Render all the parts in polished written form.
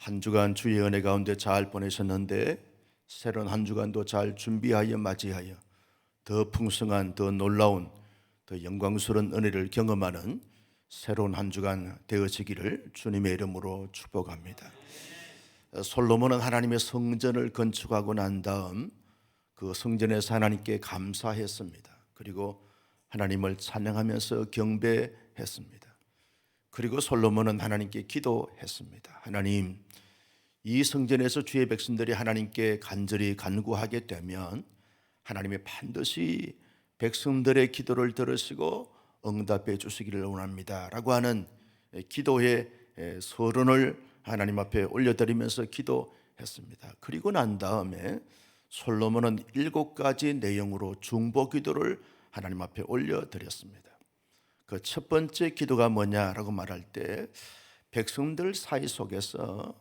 한 주간 주의 은혜 가운데 잘 보내셨는데 새로운 한 주간도 잘 준비하여 맞이하여 더 풍성한, 더 놀라운, 더 영광스러운 은혜를 경험하는 새로운 한 주간 되어지기를 주님의 이름으로 축복합니다. 솔로몬은 하나님의 성전을 건축하고 난 다음 그 성전에서 하나님께 감사했습니다. 그리고 하나님을 찬양하면서 경배했습니다. 그리고 솔로몬은 하나님께 기도했습니다. 하나님, 이 성전에서 주의 백성들이 하나님께 간절히 간구하게 되면 하나님이 반드시 백성들의 기도를 들으시고 응답해 주시기를 원합니다 라고 하는 기도의 서론을 하나님 앞에 올려드리면서 기도했습니다. 그리고 난 다음에 솔로몬은 7가지 내용으로 중보 기도를 하나님 앞에 올려드렸습니다. 그 첫 번째 기도가 뭐냐라고 말할 때, 백성들 사이 속에서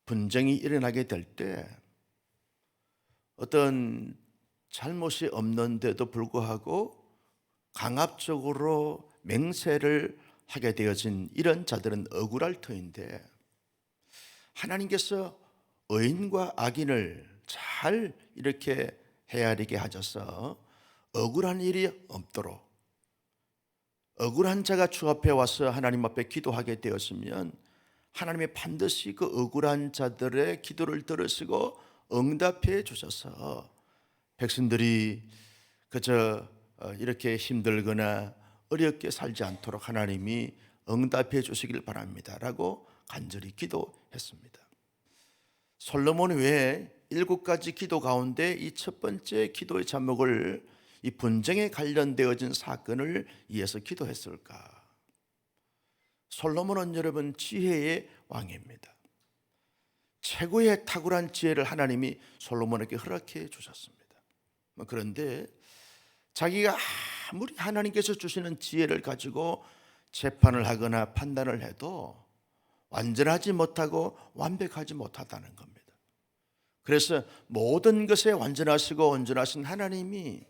분쟁이 일어나게 될 때 어떤 잘못이 없는데도 불구하고 강압적으로 맹세를 하게 되어진 이런 자들은 억울할 터인데, 하나님께서 의인과 악인을 잘 이렇게 헤아리게 하셔서 억울한 일이 없도록, 억울한 자가 주 앞에 와서 하나님 앞에 기도하게 되었으면 하나님이 반드시 그 억울한 자들의 기도를 들으시고 응답해 주셔서 백성들이 그저 이렇게 힘들거나 어렵게 살지 않도록 하나님이 응답해 주시길 바랍니다 라고 간절히 기도했습니다. 솔로몬이 왜 7가지 기도 가운데 이 첫 번째 기도의 제목을 이 분쟁에 관련되어진 사건을 이어서 기도했을까? 솔로몬은 여러분 지혜의 왕입니다. 최고의 탁월한 지혜를 하나님이 솔로몬에게 허락해 주셨습니다. 그런데 자기가 아무리 하나님께서 주시는 지혜를 가지고 재판을 하거나 판단을 해도 완전하지 못하고 완벽하지 못하다는 겁니다. 그래서 모든 것에 완전하시고 온전하신 하나님이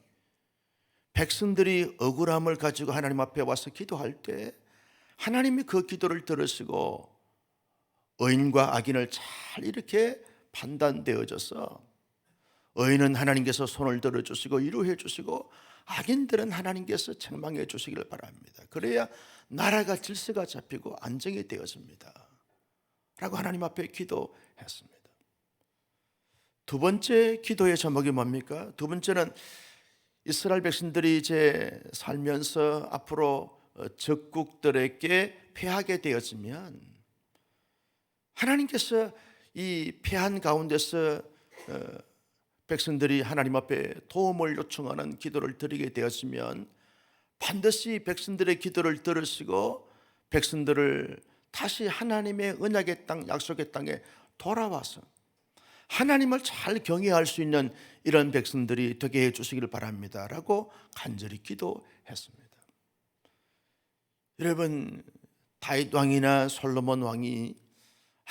백성들이 억울함을 가지고 하나님 앞에 와서 기도할 때 하나님이 그 기도를 들으시고 의인과 악인을 잘 이렇게 판단되어져서 의인은 하나님께서 손을 들어주시고 위로해 주시고 악인들은 하나님께서 책망해 주시기를 바랍니다. 그래야 나라가 질서가 잡히고 안정이 되었습니다 라고 하나님 앞에 기도했습니다. 두 번째 기도의 제목이 뭡니까? 두 번째는 이스라엘 백성들이 이제 살면서 앞으로 적국들에게 패하게 되었으면 하나님께서 이 패한 가운데서 백성들이 하나님 앞에 도움을 요청하는 기도를 드리게 되었으면 반드시 백성들의 기도를 들으시고 백성들을 다시 하나님의 언약의 땅, 약속의 땅에 돌아와서 하나님을 잘 경외할 수 있는 이런 백성들이 되게 해주시기를 바랍니다 라고 간절히 기도했습니다. 여러분, 다윗 왕이나 솔로몬 왕이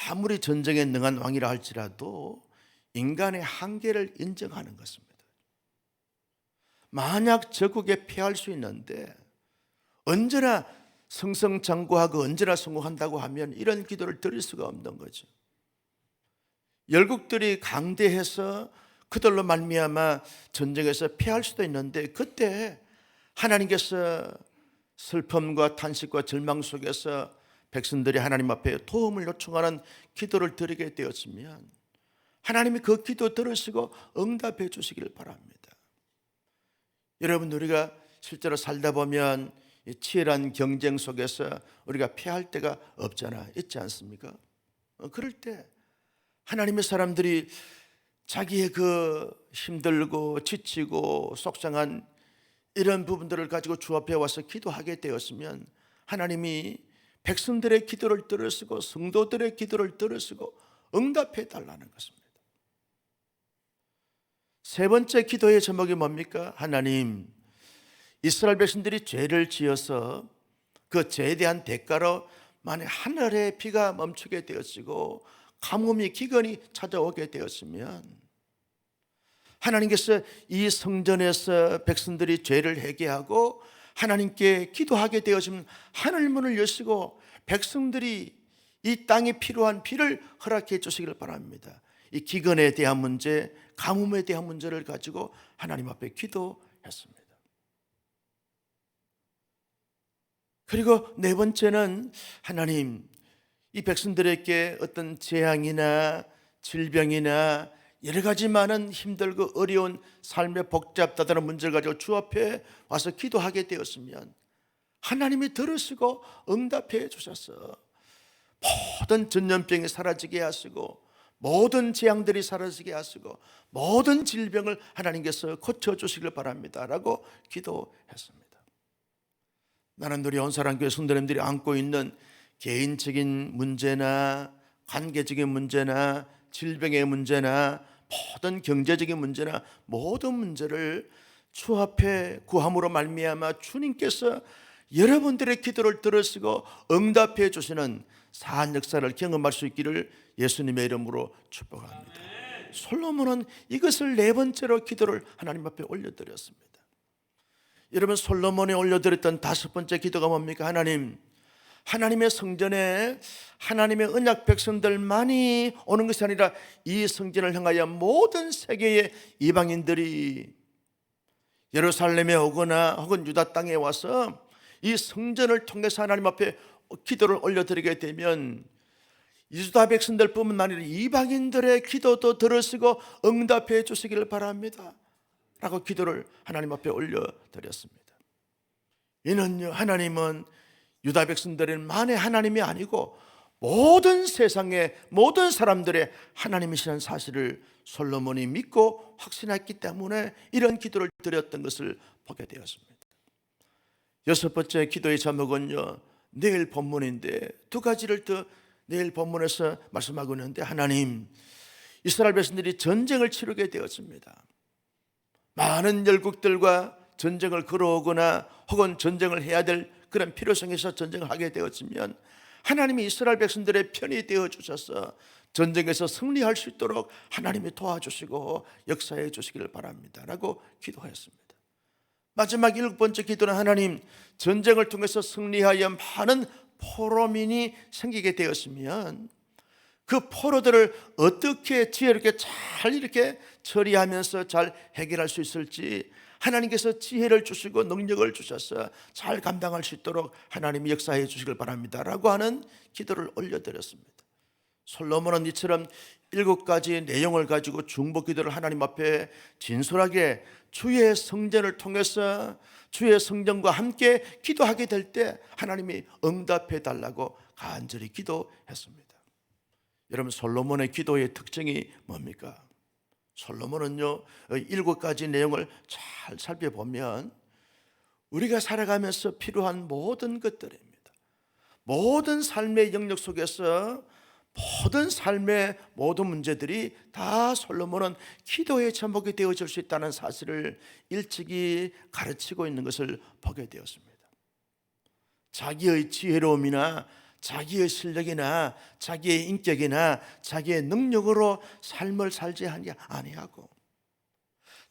아무리 전쟁에 능한 왕이라 할지라도 인간의 한계를 인정하는 것입니다. 만약 적국에 패할 수 있는데 언제나 승승장구하고 언제나 성공한다고 하면 이런 기도를 드릴 수가 없는 거죠. 열국들이 강대해서 그들로 말미암아 전쟁에서 패할 수도 있는데 그때 하나님께서 슬픔과 탄식과 절망 속에서 백성들이 하나님 앞에 도움을 요청하는 기도를 드리게 되었으면 하나님이 그 기도 들으시고 응답해 주시기를 바랍니다. 여러분, 우리가 실제로 살다 보면 치열한 경쟁 속에서 우리가 패할 때가 없잖아, 있지 않습니까? 그럴 때 하나님의 사람들이 자기의 그 힘들고 지치고 속상한 이런 부분들을 가지고 주 앞에 와서 기도하게 되었으면 하나님이 백성들의 기도를 들으시고 성도들의 기도를 들으시고 응답해 달라는 것입니다. 세 번째 기도의 제목이 뭡니까? 하나님, 이스라엘 백성들이 죄를 지어서 그 죄에 대한 대가로 만약 하늘의 비가 멈추게 되었고 가뭄이 기근이 찾아오게 되었으면 하나님께서 이 성전에서 백성들이 죄를 회개하고 하나님께 기도하게 되었으면 하늘 문을 여시고 백성들이 이 땅에 필요한 비를 허락해 주시기를 바랍니다. 이 기근에 대한 문제, 가뭄에 대한 문제를 가지고 하나님 앞에 기도했습니다. 그리고 네 번째는 하나님, 이 백성들에게 어떤 재앙이나 질병이나 여러 가지 많은 힘들고 어려운 삶의 복잡다단한 문제를 가지고 주 앞에 와서 기도하게 되었으면 하나님이 들으시고 응답해 주셔서 모든 전염병이 사라지게 하시고 모든 재앙들이 사라지게 하시고 모든 질병을 하나님께서 고쳐주시길 바랍니다 라고 기도했습니다. 나는 우리 온사랑교회 성도님들이 안고 있는 개인적인 문제나 관계적인 문제나 질병의 문제나 모든 경제적인 문제나 모든 문제를 주 앞에 구함으로 말미암아 주님께서 여러분들의 기도를 들으시고 응답해 주시는 사한 역사를 경험할 수 있기를 예수님의 이름으로 축복합니다. 솔로몬은 이것을 네 번째로 기도를 하나님 앞에 올려드렸습니다. 여러분, 솔로몬이 올려드렸던 다섯 번째 기도가 뭡니까? 하나님의 성전에 하나님의 언약 백성들만이 오는 것이 아니라 이 성전을 향하여 모든 세계의 이방인들이 예루살렘에 오거나 혹은 유다 땅에 와서 이 성전을 통해서 하나님 앞에 기도를 올려드리게 되면 유다 백성들뿐만 아니라 이방인들의 기도도 들으시고 응답해 주시기를 바랍니다 라고 기도를 하나님 앞에 올려드렸습니다. 이는요, 하나님은 유다 백성들만의 하나님이 아니고 모든 세상의 모든 사람들의 하나님이시라는 사실을 솔로몬이 믿고 확신했기 때문에 이런 기도를 드렸던 것을 보게 되었습니다. 여섯 번째 기도의 제목은요, 내일 본문인데 두 가지를 더 내일 본문에서 말씀하고 있는데, 하나님, 이스라엘 백성들이 전쟁을 치르게 되었습니다. 많은 열국들과 전쟁을 걸어오거나 혹은 전쟁을 해야 될 그런 필요성에서 전쟁을 하게 되었으면 하나님이 이스라엘 백성들의 편이 되어 주셔서 전쟁에서 승리할 수 있도록 하나님이 도와주시고 역사해 주시기를 바랍니다 라고 기도했습니다. 마지막 일곱 번째 기도는, 하나님, 전쟁을 통해서 승리하여 많은 포로민이 생기게 되었으면 그 포로들을 어떻게 지혜롭게 잘 이렇게 처리하면서 잘 해결할 수 있을지 하나님께서 지혜를 주시고 능력을 주셔서 잘 감당할 수 있도록 하나님이 역사해 주시길 바랍니다 라고 하는 기도를 올려드렸습니다. 솔로몬은 이처럼 일곱 가지 내용을 가지고 중보 기도를 하나님 앞에 진솔하게 주의 성전을 통해서 주의 성전과 함께 기도하게 될 때 하나님이 응답해 달라고 간절히 기도했습니다. 여러분, 솔로몬의 기도의 특징이 뭡니까? 솔로몬은요, 일곱 가지 내용을 잘 살펴보면 우리가 살아가면서 필요한 모든 것들입니다. 모든 삶의 영역 속에서 모든 삶의 모든 문제들이 다 솔로몬은 기도의 제목이 되어질 수 있다는 사실을 일찍이 가르치고 있는 것을 보게 되었습니다. 자기의 지혜로움이나 자기의 실력이나 자기의 인격이나 자기의 능력으로 삶을 살지 아니하고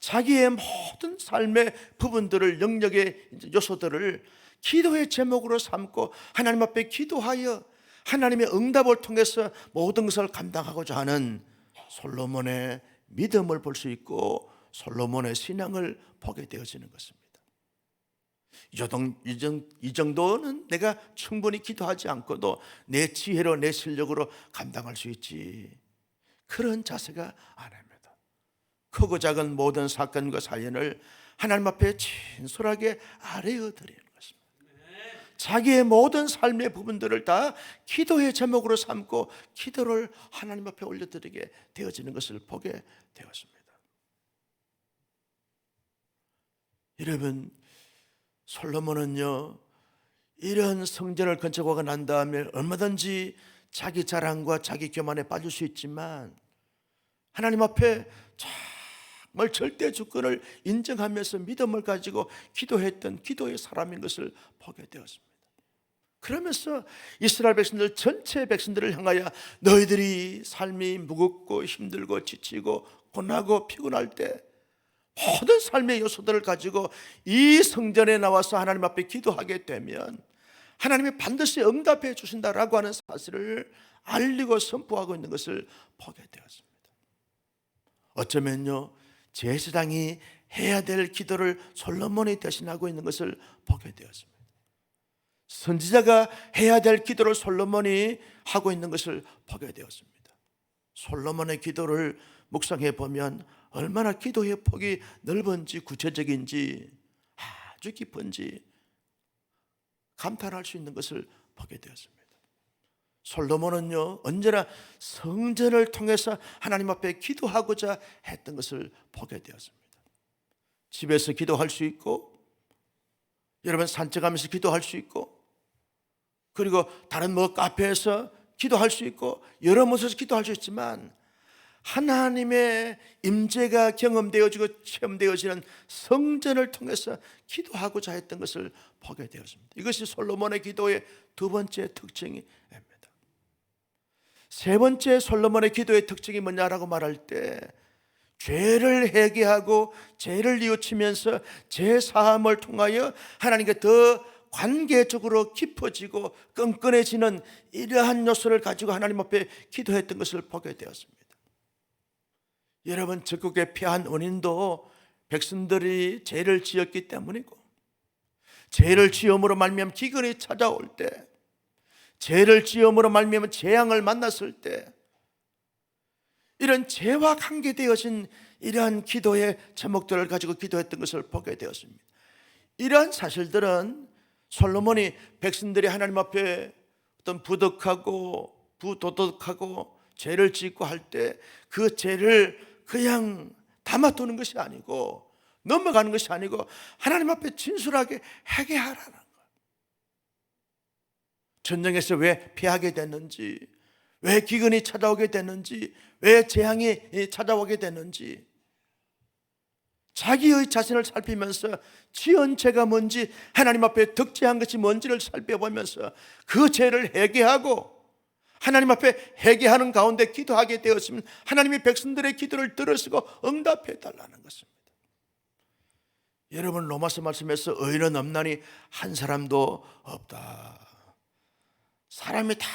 자기의 모든 삶의 부분들을, 영역의 요소들을 기도의 제목으로 삼고 하나님 앞에 기도하여 하나님의 응답을 통해서 모든 것을 감당하고자 하는 솔로몬의 믿음을 볼 수 있고 솔로몬의 신앙을 보게 되어지는 것입니다. 이 정도는 내가 충분히 기도하지 않고도 내 지혜로 내 실력으로 감당할 수 있지, 그런 자세가 아닙니다. 크고 작은 모든 사건과 사연을 하나님 앞에 진솔하게 아뢰어 드리는 것입니다. 자기의 모든 삶의 부분들을 다 기도의 제목으로 삼고 기도를 하나님 앞에 올려드리게 되어지는 것을 보게 되었습니다. 여러분, 솔로몬은요, 이런 성전을 건축하고 난 다음에 얼마든지 자기 자랑과 자기 교만에 빠질 수 있지만 하나님 앞에 정말 절대 주권을 인정하면서 믿음을 가지고 기도했던 기도의 사람인 것을 보게 되었습니다. 그러면서 이스라엘 백성들, 전체 백성들을 향하여 너희들이 삶이 무겁고 힘들고 지치고 고나고 피곤할 때 모든 삶의 요소들을 가지고 이 성전에 나와서 하나님 앞에 기도하게 되면 하나님이 반드시 응답해 주신다라고 하는 사실을 알리고 선포하고 있는 것을 보게 되었습니다. 어쩌면요, 제사장이 해야 될 기도를 솔로몬이 대신하고 있는 것을 보게 되었습니다. 선지자가 해야 될 기도를 솔로몬이 하고 있는 것을 보게 되었습니다. 솔로몬의 기도를 묵상해 보면 얼마나 기도의 폭이 넓은지, 구체적인지, 아주 깊은지 감탄할 수 있는 것을 보게 되었습니다. 솔로몬은요, 언제나 성전을 통해서 하나님 앞에 기도하고자 했던 것을 보게 되었습니다. 집에서 기도할 수 있고, 여러분 산책하면서 기도할 수 있고, 그리고 다른 카페에서 기도할 수 있고, 여러 곳에서 기도할 수 있지만 하나님의 임재가 경험되어지고 체험되어지는 성전을 통해서 기도하고자 했던 것을 보게 되었습니다. 이것이 솔로몬의 기도의 두 번째 특징입니다. 세 번째 솔로몬의 기도의 특징이 뭐냐라고 말할 때, 죄를 회개하고 죄를 뉘우치면서 죄 사함을 통하여 하나님께 더 관계적으로 깊어지고 끈끈해지는 이러한 요소를 가지고 하나님 앞에 기도했던 것을 보게 되었습니다. 여러분, 적국에 패한 원인도 백성들이 죄를 지었기 때문이고, 죄를 지음으로 말미암아 기근이 찾아올 때, 죄를 지음으로 말미암아 재앙을 만났을 때, 이런 죄와 관계되어진 이러한 기도의 제목들을 가지고 기도했던 것을 보게 되었습니다. 이러한 사실들은 솔로몬이 백성들이 하나님 앞에 어떤 부덕하고 부도덕하고 죄를 짓고 할 때 그 죄를 그냥 담아두는 것이 아니고, 넘어가는 것이 아니고 하나님 앞에 진솔하게 회개하라는 거예요. 전쟁에서 왜 패하게 됐는지, 왜 기근이 찾아오게 됐는지, 왜 재앙이 찾아오게 됐는지, 자기의 자신을 살피면서 지은 죄가 뭔지, 하나님 앞에 득죄한 것이 뭔지를 살펴보면서 그 죄를 회개하고 하나님 앞에 회개하는 가운데 기도하게 되었으면 하나님이 백성들의 기도를 들으시고 응답해 달라는 것입니다. 여러분, 로마서 말씀에서 의인은 없나니 한 사람도 없다. 사람이 다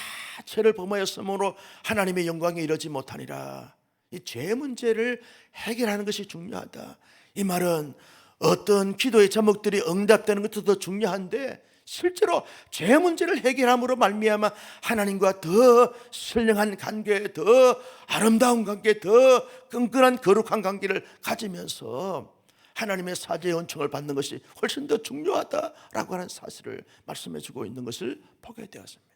죄를 범하였으므로 하나님의 영광에 이르지 못하니라. 이 죄 문제를 해결하는 것이 중요하다. 이 말은 어떤 기도의 제목들이 응답되는 것도 더 중요한데, 실제로 죄 문제를 해결함으로 말미암아 하나님과 더 신령한 관계, 더 아름다운 관계, 더 끈끈한 거룩한 관계를 가지면서 하나님의 사죄의 은총을 받는 것이 훨씬 더 중요하다라고 하는 사실을 말씀해 주고 있는 것을 보게 되었습니다.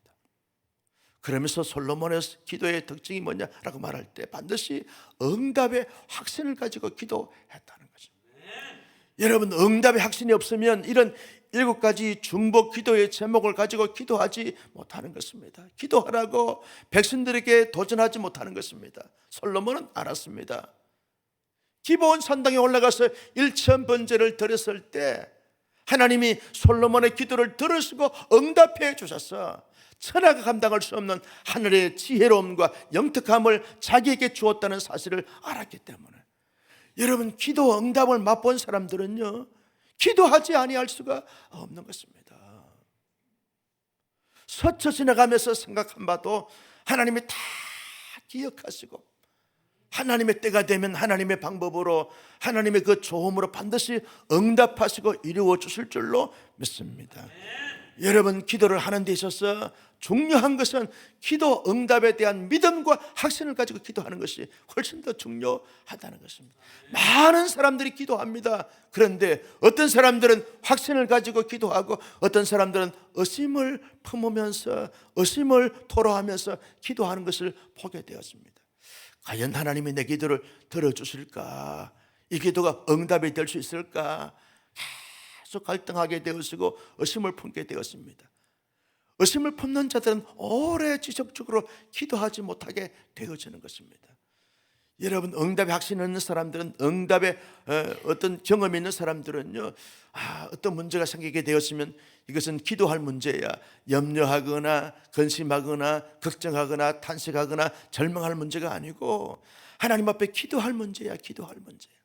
그러면서 솔로몬의 기도의 특징이 뭐냐라고 말할 때 반드시 응답의 확신을 가지고 기도했다는 것입니다. 여러분, 응답의 확신이 없으면 이런 7가지 중복 기도의 제목을 가지고 기도하지 못하는 것입니다. 기도하라고 백성들에게 도전하지 못하는 것입니다. 솔로몬은 알았습니다. 기브온 산당에 올라가서 1000번제를 드렸을 때 하나님이 솔로몬의 기도를 들으시고 응답해 주셔서 천하가 감당할 수 없는 하늘의 지혜로움과 영특함을 자기에게 주었다는 사실을 알았기 때문에, 여러분, 기도 응답을 맛본 사람들은요, 기도하지 아니할 수가 없는 것입니다. 스쳐 지나가면서 생각한 바도 하나님이 다 기억하시고, 하나님의 때가 되면 하나님의 방법으로, 하나님의 그 조음으로 반드시 응답하시고 이루어 주실 줄로 믿습니다. 여러분, 기도를 하는 데 있어서 중요한 것은 기도 응답에 대한 믿음과 확신을 가지고 기도하는 것이 훨씬 더 중요하다는 것입니다. 많은 사람들이 기도합니다. 그런데 어떤 사람들은 확신을 가지고 기도하고, 어떤 사람들은 의심을 품으면서, 의심을 토로하면서 기도하는 것을 보게 되었습니다. 과연 하나님이 내 기도를 들어주실까? 이 기도가 응답이 될 수 있을까? 계속 갈등하게 되었고 의심을 품게 되었습니다. 의심을 품는 자들은 오래 지속적으로 기도하지 못하게 되어지는 것입니다. 여러분, 응답의 확신이 있는 사람들은, 응답의 어떤 경험이 있는 사람들은요, 어떤 문제가 생기게 되었으면 이것은 기도할 문제야. 염려하거나 근심하거나 걱정하거나 탄식하거나 절망할 문제가 아니고 하나님 앞에 기도할 문제야. 기도할 문제야.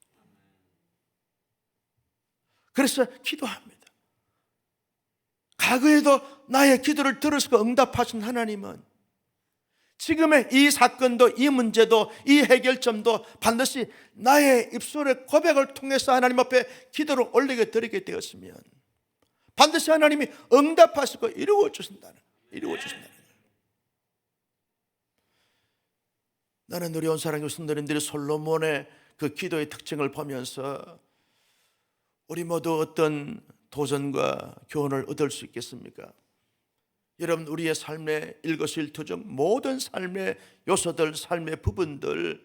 그래서 기도합니다. 과거에도 나의 기도를 들으시고 응답하신 하나님은 지금의 이 사건도, 이 문제도, 이 해결점도 반드시 나의 입술의 고백을 통해서 하나님 앞에 기도를 올리게 드리게 되었으면 반드시 하나님이 응답하시고 이루어 주신다는 거예요. 나는 우리 온 사랑의 성도님들이 솔로몬의 그 기도의 특징을 보면서 우리 모두 어떤 도전과 교훈을 얻을 수 있겠습니까? 여러분, 우리의 삶의 일거수일투족 모든 삶의 요소들, 삶의 부분들,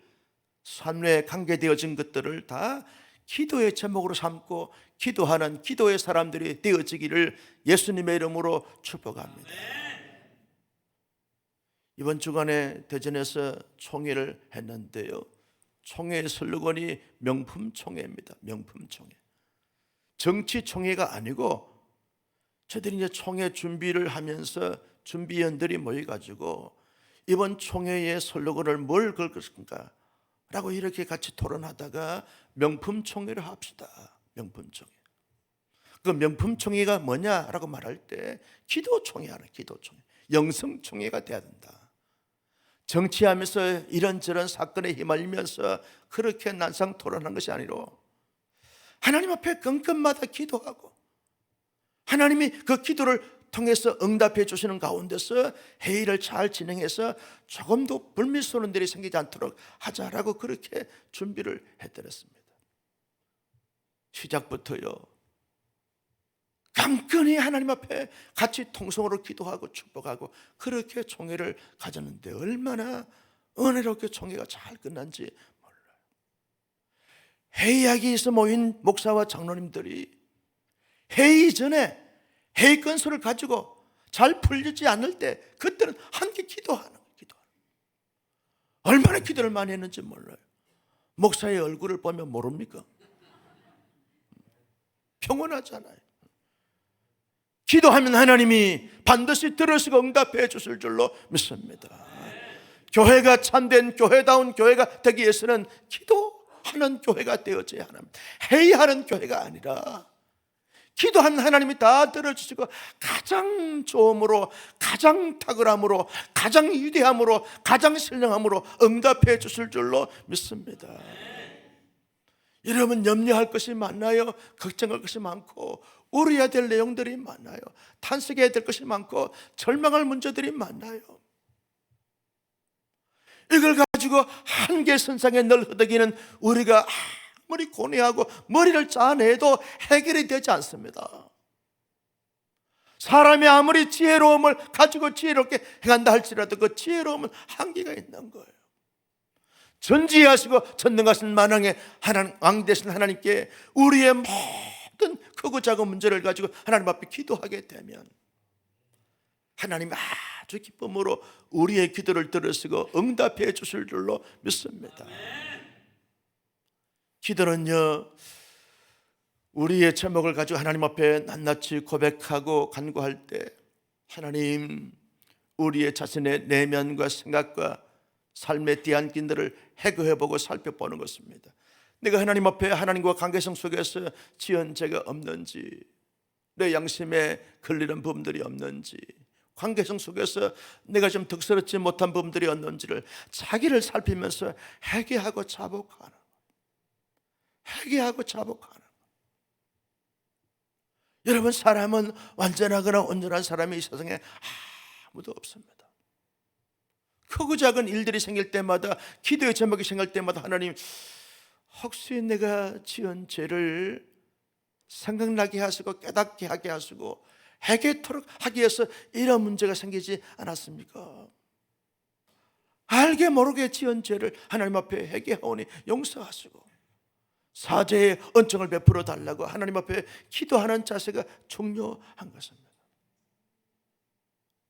삶에 관계되어진 것들을 다 기도의 제목으로 삼고 기도하는 기도의 사람들이 되어지기를 예수님의 이름으로 축복합니다. 이번 주간에 대전에서 총회를 했는데요, 총회의 슬로건이 명품총회입니다. 명품총회. 정치총회가 아니고 저들이 이제 총회 준비를 하면서 준비위원들이 모여가지고 이번 총회의 슬로건을 뭘 걸 것인가 라고 이렇게 같이 토론하다가 명품총회를 합시다. 명품총회. 그 명품총회가 뭐냐라고 말할 때 기도총회 하는 기도총회, 영성총회가 돼야 된다. 정치하면서 이런저런 사건에 휘말리면서 그렇게 난상 토론한 것이 아니로 하나님 앞에 건건마다 기도하고 하나님이 그 기도를 통해서 응답해 주시는 가운데서 회의를 잘 진행해서 조금도 불미스러운 일이 생기지 않도록 하자라고 그렇게 준비를 해드렸습니다. 시작부터요, 깜깜이 하나님 앞에 같이 통성으로 기도하고 축복하고 그렇게 총회를 가졌는데 얼마나 은혜롭게 총회가 잘 끝난지 몰라요. 회의하기에서 모인 목사와 장로님들이 회의 전에 회의 건수를 가지고 잘 풀리지 않을 때 그때는 함께 기도하는 거예요. 얼마나 기도를 많이 했는지 몰라요. 목사의 얼굴을 보면 모릅니까? 평온하잖아요. 기도하면 하나님이 반드시 들으시고 응답해 주실 줄로 믿습니다. 교회가 참된 교회다운 교회가 되기 위해서는 기도하는 교회가 되어져야 합니다. 회의하는 교회가 아니라 기도하면 하나님이 다 들어주시고 가장 좋음으로, 가장 탁월함으로, 가장 위대함으로, 가장 신령함으로 응답해 주실 줄로 믿습니다. 여러분, 염려할 것이 많나요? 걱정할 것이 많고 우려해야 될 내용들이 많아요. 탄식해야 될 것이 많고 절망할 문제들이 많아요. 이걸 가지고 한계선상에 늘 허덕이는 우리가 아무리 고뇌하고 머리를 짜내도 해결이 되지 않습니다. 사람이 아무리 지혜로움을 가지고 지혜롭게 행한다 할지라도 그 지혜로움은 한계가 있는 거예요. 전지하시고 전능하신 만왕의 하나님, 왕 되신 하나님께 우리의 모든 크고 작은 문제를 가지고 하나님 앞에 기도하게 되면 하나님이 아주 기쁨으로 우리의 기도를 들으시고 응답해 주실 줄로 믿습니다. 기도는요, 우리의 제목을 가지고 하나님 앞에 낱낱이 고백하고 간구할 때 하나님, 우리의 자신의 내면과 생각과 삶의 뒤안길들을 해결해보고 살펴보는 것입니다. 내가 하나님 앞에 하나님과 관계성 속에서 지은 죄가 없는지, 내 양심에 걸리는 부분들이 없는지, 관계성 속에서 내가 좀 득스럽지 못한 부분들이 없는지를 자기를 살피면서 회개하고 자복하는, 회개하고 자복하는. 여러분, 사람은 완전하거나 온전한 사람이 이 세상에 아무도 없습니다. 크고 작은 일들이 생길 때마다, 기도의 제목이 생길 때마다 하나님, 혹시 내가 지은 죄를 생각나게 하시고 깨닫게 하게 하시고 회개토록 하기 위해서 이런 문제가 생기지 않았습니까? 알게 모르게 지은 죄를 하나님 앞에 회개하오니 용서하시고 사죄의 은총을 베풀어 달라고 하나님 앞에 기도하는 자세가 중요한 것입니다.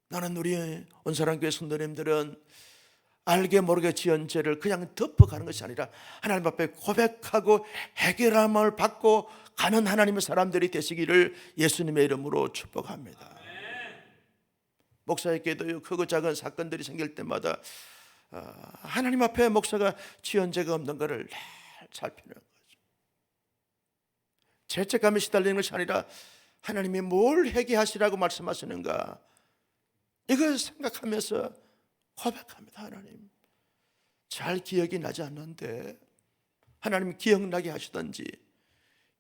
나는 우리 온사랑교회 성도님들은 알게 모르게 지은 죄를 그냥 덮어가는 것이 아니라 하나님 앞에 고백하고 해결함을 받고 가는 하나님의 사람들이 되시기를 예수님의 이름으로 축복합니다. 목사에게도 크고 작은 사건들이 생길 때마다 하나님 앞에 목사가 지은 죄가 없는 것을 살피는 거죠. 죄책감에 시달리는 것이 아니라 하나님이 뭘 회개하시라고 말씀하시는가, 이걸 생각하면서 고백합니다. 하나님, 잘 기억이 나지 않는데 하나님 기억나게 하시든지,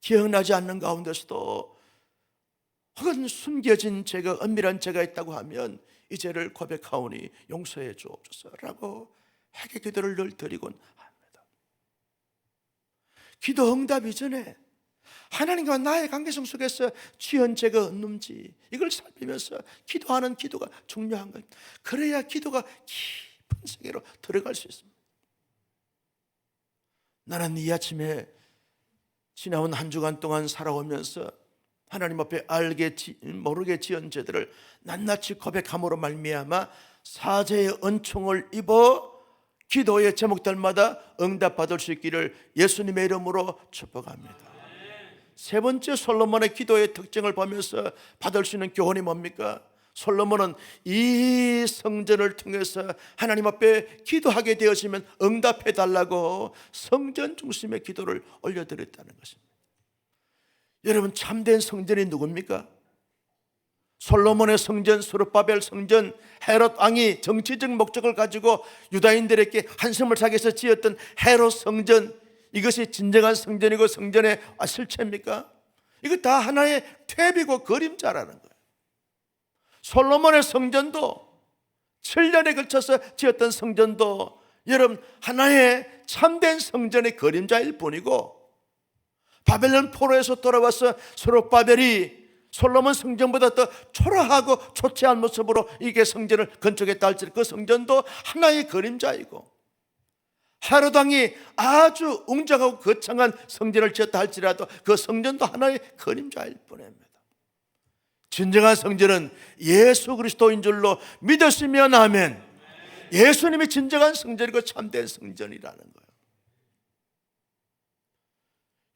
기억나지 않는 가운데서도 혹은 숨겨진 죄가, 은밀한 죄가 있다고 하면 이 죄를 고백하오니 용서해 주옵소서라고 회개 기도를 늘 드리곤 합니다. 기도 응답 이전에 하나님과 나의 관계성 속에서 지은 죄가 없는지 이걸 살피면서 기도하는 기도가 중요한 겁니다. 그래야 기도가 깊은 세계로 들어갈 수 있습니다. 나는 이 아침에 지나온 한 주간 동안 살아오면서 하나님 앞에 알게 모르게 지은 죄들을 낱낱이 고백함으로 말미암아 사죄의 은총을 입어 기도의 제목들마다 응답받을 수 있기를 예수님의 이름으로 축복합니다. 세 번째, 솔로몬의 기도의 특징을 보면서 받을 수 있는 교훈이 뭡니까? 솔로몬은 이 성전을 통해서 하나님 앞에 기도하게 되어지면 응답해 달라고 성전 중심의 기도를 올려드렸다는 것입니다. 여러분, 참된 성전이 누굽니까? 솔로몬의 성전, 스룹바벨 성전, 헤롯 왕이 정치적 목적을 가지고 유다인들에게 한숨을 사게 해서 지었던 헤롯 성전, 이것이 진정한 성전이고 성전의 실체입니까? 이거 다 하나의 퇴비고 그림자라는 거예요. 솔로몬의 성전도, 7년에 걸쳐서 지었던 성전도 여러분 하나의 참된 성전의 그림자일 뿐이고, 바벨론 포로에서 돌아와서 스룹바벨이 솔로몬 성전보다 더 초라하고 초췌한 모습으로 이게 성전을 건축했다 할지라도 그 성전도 하나의 그림자이고, 헤롯 왕이 아주 웅장하고 거창한 성전을 지었다 할지라도 그 성전도 하나의 그림자일 뿐입니다. 진정한 성전은 예수 그리스도인 줄로 믿으시면 아멘. 예수님이 진정한 성전이고 참된 성전이라는 거예요.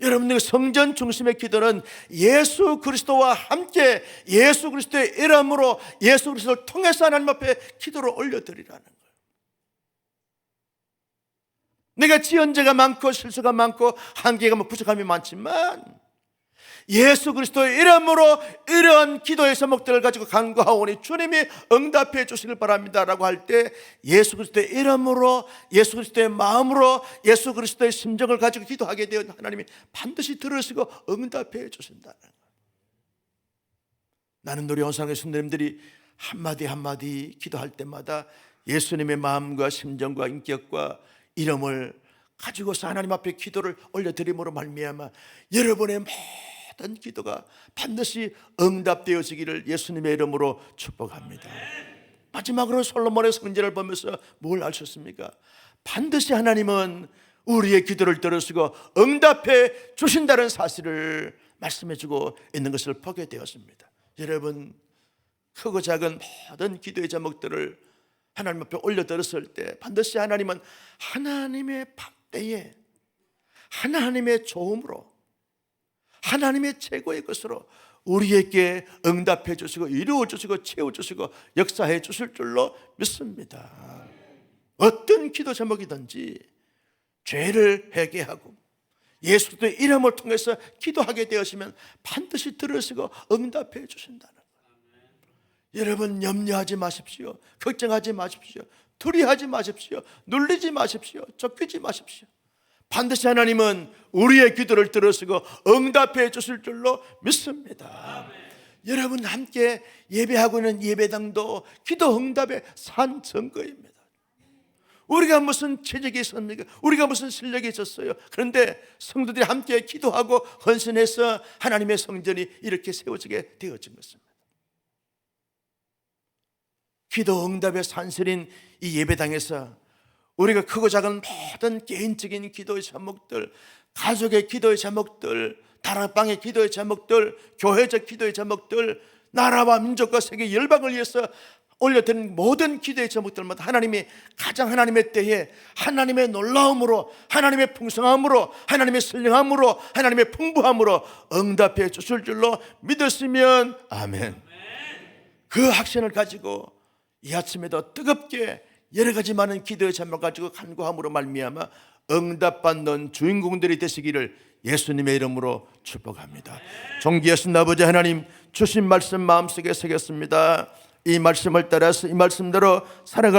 여러분들, 성전 중심의 기도는 예수 그리스도와 함께 예수 그리스도의 이름으로 예수 그리스도를 통해서 하나님 앞에 기도를 올려드리라는 거예요. 내가 지은 죄가 많고 실수가 많고 한계가 부족함이 많지만 예수 그리스도의 이름으로 이러한 기도의 제목들을 가지고 간구하오니 주님이 응답해 주시길 바랍니다 라고 할 때, 예수 그리스도의 이름으로, 예수 그리스도의 마음으로, 예수 그리스도의 심정을 가지고 기도하게 되어 하나님이 반드시 들으시고 응답해 주신다는 거예요. 나는 우리 온상의 성도님들이 한마디 한마디 기도할 때마다 예수님의 마음과 심정과 인격과 이름을 가지고서 하나님 앞에 기도를 올려드림으로 말미암아 여러분의 모든 기도가 반드시 응답되어지기를 예수님의 이름으로 축복합니다. 마지막으로 솔로몬의 성전을 보면서 뭘 알 수 있습니까? 반드시 하나님은 우리의 기도를 들으시고 응답해 주신다는 사실을 말씀해주고 있는 것을 보게 되었습니다. 여러분, 크고 작은 모든 기도의 제목들을 하나님 앞에 올려드렸을 때 반드시 하나님은 하나님의 때에 하나님의 좋음으로, 하나님의 최고의 것으로 우리에게 응답해 주시고 이루어 주시고 채워 주시고 역사해 주실 줄로 믿습니다. 어떤 기도 제목이든지 죄를 회개하고 예수 그리스도의 이름을 통해서 기도하게 되시면 반드시 들으시고 응답해 주신다는 거예요. 여러분, 염려하지 마십시오. 걱정하지 마십시오. 두려워하지 마십시오. 눌리지 마십시오. 쫓기지 마십시오. 반드시 하나님은 우리의 기도를 들으시고 응답해 주실 줄로 믿습니다. 여러분, 함께 예배하고 있는 예배당도 기도 응답의 산 증거입니다. 우리가 무슨 체력이 있었습니까? 우리가 무슨 실력이 있었어요? 그런데 성도들이 함께 기도하고 헌신해서 하나님의 성전이 이렇게 세워지게 되어진 것입니다. 기도 응답의 산실인 이 예배당에서 우리가 크고 작은 모든 개인적인 기도의 제목들, 가족의 기도의 제목들, 다락방의 기도의 제목들, 교회적 기도의 제목들, 나라와 민족과 세계 열방을 위해서 올려드린 모든 기도의 제목들마다 하나님이 가장 하나님의 때에 하나님의 놀라움으로, 하나님의 풍성함으로, 하나님의 선량함으로, 하나님의 풍부함으로 응답해 주실 줄로 믿으시면 아멘. 그 확신을 가지고 이 아침에도 뜨겁게 여러 가지 많은 기도의 제목을 가지고 간구함으로 말미암아 응답받는 주인공들이 되시기를 예수님의 이름으로 축복합니다. 존귀하신 아버지 하나님, 주신 말씀 마음속에 새겼습니다. 이 말씀을 따라서 이 말씀대로 살아갈